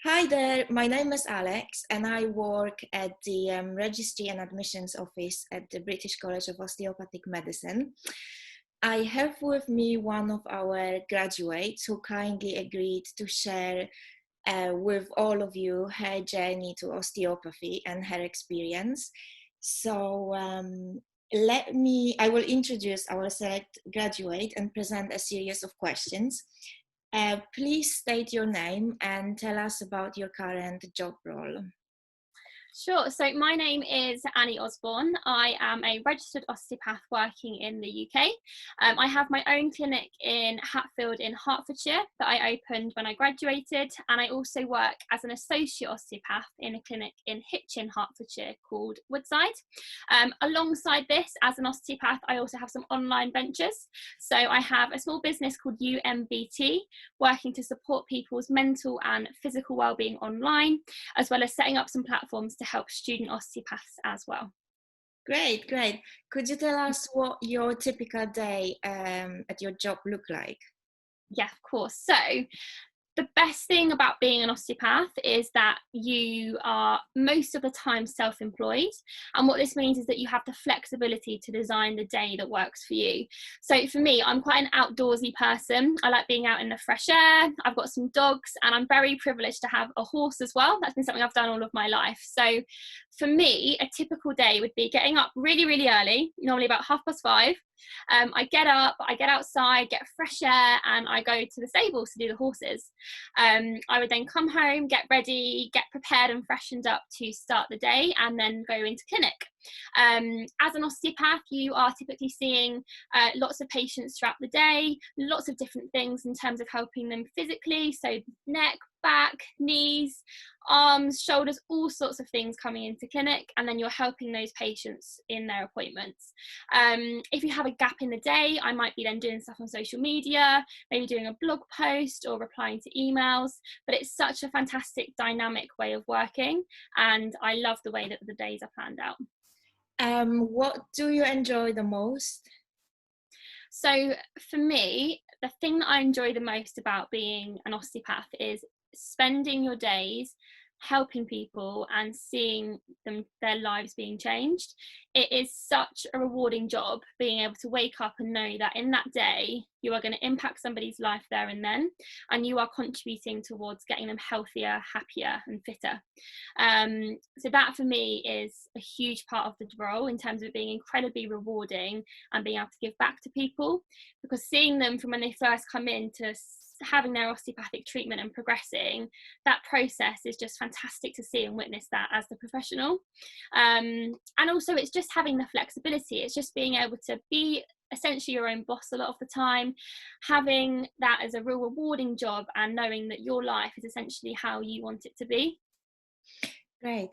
Hi there, my name is Alex and I work at the Registry and Admissions Office at the British College of Osteopathic Medicine. I have with me one of our graduates who kindly agreed to share with all of you her journey to osteopathy and her experience. So I will introduce our select graduate and present a series of questions. Please state your name and tell us about your current job role. Sure. So my name is Annie Osborne. I am a registered osteopath working in the UK. I have my own clinic in Hatfield in Hertfordshire that I opened when I graduated, and I also work as an associate osteopath in a clinic in Hitchin, Hertfordshire called Woodside. Alongside this, as an osteopath, I also have some online ventures. So I have a small business called UMBT, working to support people's mental and physical well-being online, as well as setting up some platforms to help student osteopaths as well. Great. Could you tell us what your typical day at your job look like? Yeah, of course. So the best thing about being an osteopath is that you are most of the time self-employed, and what this means is that you have the flexibility to design the day that works for you. So for me, I'm quite an outdoorsy person. I like being out in the fresh air. I've got some dogs, and I'm very privileged to have a horse as well. That's been something I've done all of my life. So for me, a typical day would be getting up really early, normally about 5:30. I get up, I get outside, get fresh air, and I go to the stables to do the horses. I would then come home, get ready, get prepared and freshened up to start the day, and then go into clinic. As an osteopath, you are typically seeing lots of patients throughout the day, lots of different things in terms of helping them physically, so neck, back, knees, arms, shoulders, all sorts of things coming into clinic, and then you're helping those patients in their appointments. If you have a gap in the day, I might be then doing stuff on social media, maybe doing a blog post or replying to emails, but it's such a fantastic dynamic way of working, and I love the way that the days are planned out. What do you enjoy the most? So for me, the thing that I enjoy the most about being an osteopath is spending your days helping people and seeing their lives being changed. It is such a rewarding job being able to wake up and know that in that day you are going to impact somebody's life there and then, and you are contributing towards getting them healthier, happier and fitter. So that for me is a huge part of the role in terms of it being incredibly rewarding and being able to give back to people, because seeing them from when they first come in to having their osteopathic treatment and progressing, that process is just fantastic to see and witness that as the professional. And also it's just having the flexibility, it's just being able to be essentially your own boss a lot of the time, having that as a real rewarding job and knowing that your life is essentially how you want it to be. Great.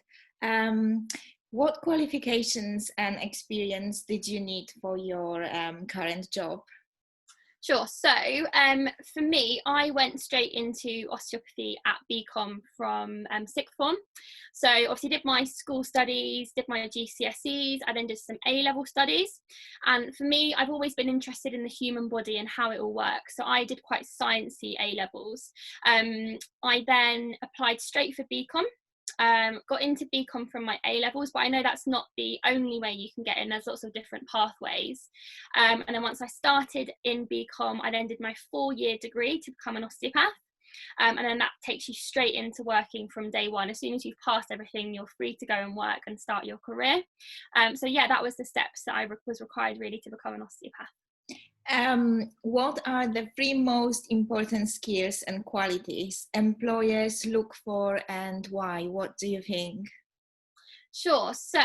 What qualifications and experience did you need for your current job? Sure. So for me, I went straight into osteopathy at BCOM from sixth form. So obviously did my school studies, did my GCSEs, I then did some A-level studies. And for me, I've always been interested in the human body and how it all works. So I did quite sciencey A-levels. I then applied straight for BCOM. Got into BCOM from my A-levels, but I know that's not the only way you can get in. There's lots of different pathways. And then once I started in BCOM, I then did my 4-year degree to become an osteopath. And then that takes you straight into working from day one. As soon as you've passed everything, you're free to go and work and start your career. So yeah, that was the steps that I was required really to become an osteopath. What are the 3 most important skills and qualities employers look for and why? What do you think? Sure. So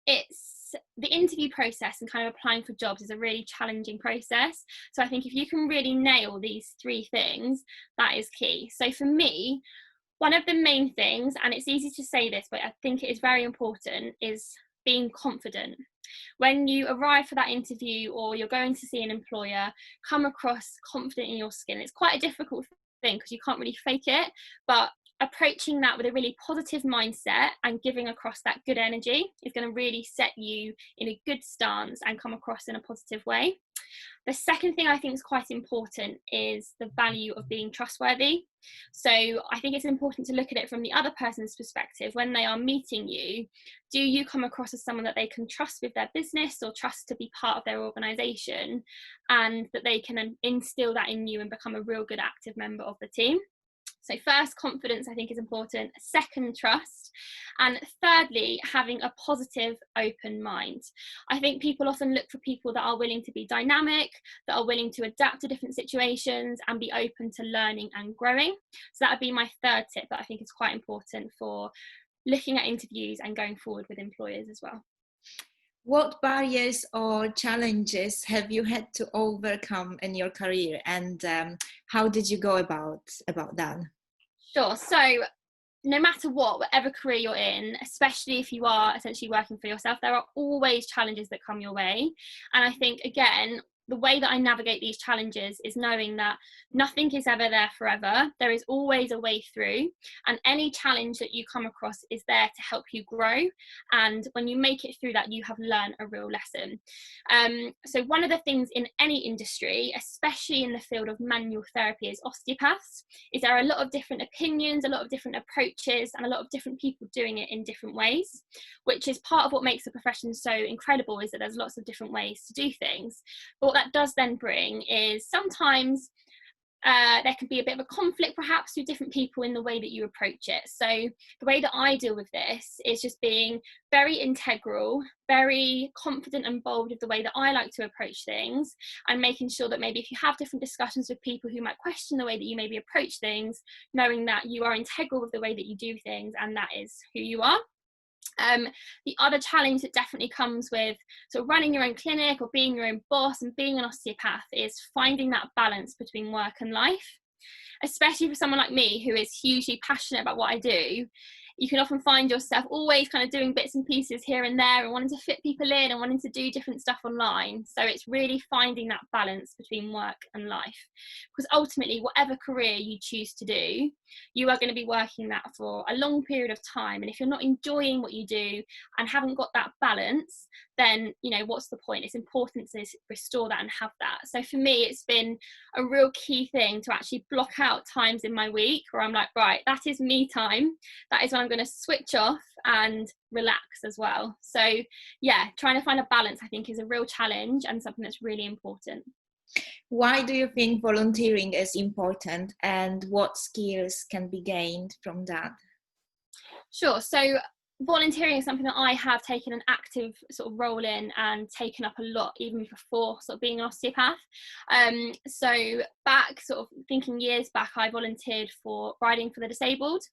it's the interview process and kind of applying for jobs is a really challenging process. So I think if you can really nail these 3 things, that is key. So for me, one of the main things, and it's easy to say this, but I think it is very important, is being confident. When you arrive for that interview or you're going to see an employer, come across confident in your skin. It's quite a difficult thing because you can't really fake it, but approaching that with a really positive mindset and giving across that good energy is going to really set you in a good stance and come across in a positive way. The second thing I think is quite important is the value of being trustworthy. So I think it's important to look at it from the other person's perspective. When they are meeting you, do you come across as someone that they can trust with their business or trust to be part of their organisation, and that they can instill that in you and become a real good active member of the team? So first, confidence, I think, is important. Second, trust. And thirdly, having a positive, open mind. I think people often look for people that are willing to be dynamic, that are willing to adapt to different situations and be open to learning and growing. So that would be my third tip that I think is quite important for looking at interviews and going forward with employers as well. What barriers or challenges have you had to overcome in your career, and how did you go about that? Sure. So no matter what, whatever career you're in, especially if you are essentially working for yourself, there are always challenges that come your way. And I think, again, the way that I navigate these challenges is knowing that nothing is ever there forever. There is always a way through, and any challenge that you come across is there to help you grow. And when you make it through that, you have learned a real lesson. So one of the things in any industry, especially in the field of manual therapy as osteopaths, is there are a lot of different opinions, a lot of different approaches, and a lot of different people doing it in different ways, which is part of what makes the profession so incredible, is that there's lots of different ways to do things. But what that does then bring is sometimes there can be a bit of a conflict perhaps with different people in the way that you approach it. So the way that I deal with this is just being very integral, very confident and bold with the way that I like to approach things, and making sure that maybe if you have different discussions with people who might question the way that you maybe approach things, knowing that you are integral with the way that you do things, and that is who you are. The other challenge that definitely comes with sort of running your own clinic or being your own boss and being an osteopath is finding that balance between work and life, especially for someone like me who is hugely passionate about what I do. You can often find yourself always kind of doing bits and pieces here and there and wanting to fit people in and wanting to do different stuff online. So it's really finding that balance between work and life, because ultimately whatever career you choose to do, you are going to be working that for a long period of time. And if you're not enjoying what you do and haven't got that balance, then, you know, what's the point? It's important to restore that and have that. So for me, it's been a real key thing to actually block out times in my week where I'm like, right, that is me time. That is when I'm going to switch off and relax as well. So yeah, trying to find a balance, I think, is a real challenge and something that's really important. Why do you think volunteering is important, and what skills can be gained from that? Sure. So volunteering is something that I have taken an active sort of role in and taken up a lot even before sort of being an osteopath. So back sort of thinking years back, I volunteered for Riding for the Disabled,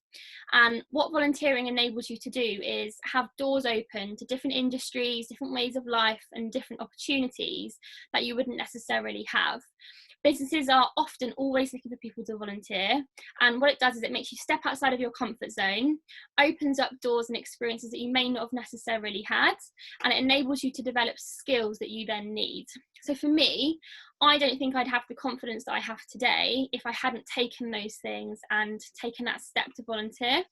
and what volunteering enables you to do is have doors open to different industries, different ways of life and different opportunities that you wouldn't necessarily have. Businesses are often always looking for people to volunteer, and what it does is it makes you step outside of your comfort zone, opens up doors and experiences that you may not have necessarily had, and it enables you to develop skills that you then need. So for me, I don't think I'd have the confidence that I have today if I hadn't taken those things and taken that step to volunteer.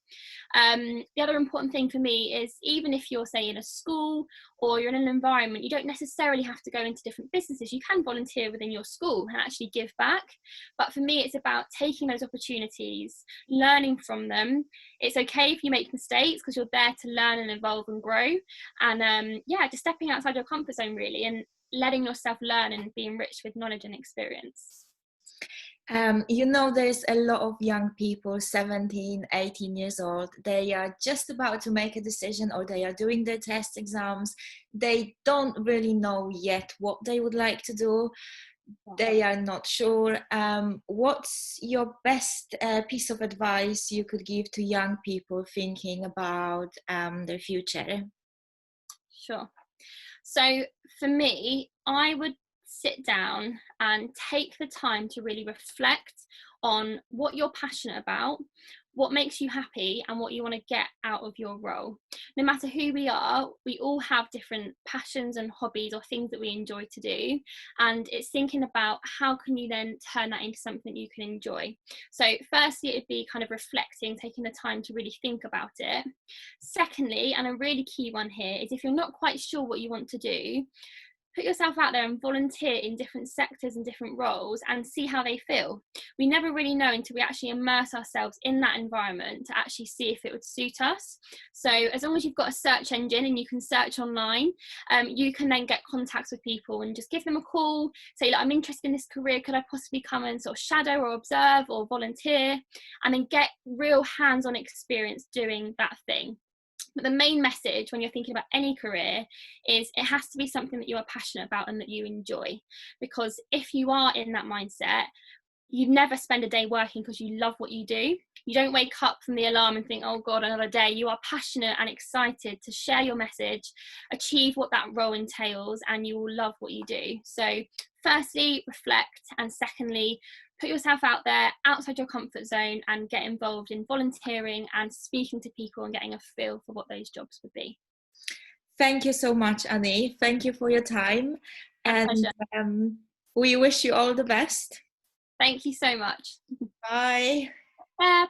The other important thing for me is, even if you're, say, in a school or you're in an environment, you don't necessarily have to go into different businesses. You can volunteer within your school and actually give back. But for me, it's about taking those opportunities, learning from them. It's okay if you make mistakes, because you're there to learn and evolve and grow. And just stepping outside your comfort zone, really, and letting yourself learn and be enriched with knowledge and experience. There's a lot of young people, 17, 18 years old. They are just about to make a decision, or they are doing their test exams. They don't really know yet what they would like to do. They are not sure. What's your best piece of advice you could give to young people thinking about their future? Sure. So for me, I would sit down and take the time to really reflect on what you're passionate about, what makes you happy, and what you want to get out of your role. No matter who we are, we all have different passions and hobbies or things that we enjoy to do, and it's thinking about how can you then turn that into something you can enjoy. So firstly, it'd be kind of reflecting, taking the time to really think about it. Secondly, and a really key one here, is if you're not quite sure what you want to do, put yourself out there and volunteer in different sectors and different roles and see how they feel. We never really know until we actually immerse ourselves in that environment to actually see if it would suit us. So as long as you've got a search engine and you can search online, you can then get contacts with people and just give them a call, say, look, I'm interested in this career, could I possibly come and sort of shadow or observe or volunteer, and then get real hands-on experience doing that thing. But the main message when you're thinking about any career is it has to be something that you are passionate about and that you enjoy. Because if you are in that mindset, you never spend a day working because you love what you do. You don't wake up from the alarm and think, oh God, another day. You are passionate and excited to share your message, achieve what that role entails, and you will love what you do. So firstly, reflect, and secondly, put yourself out there outside your comfort zone and get involved in volunteering and speaking to people and getting a feel for what those jobs would be. Thank you so much, Annie. Thank you for your time. My pleasure. We wish you all the best. Thank you so much. Bye. Bye.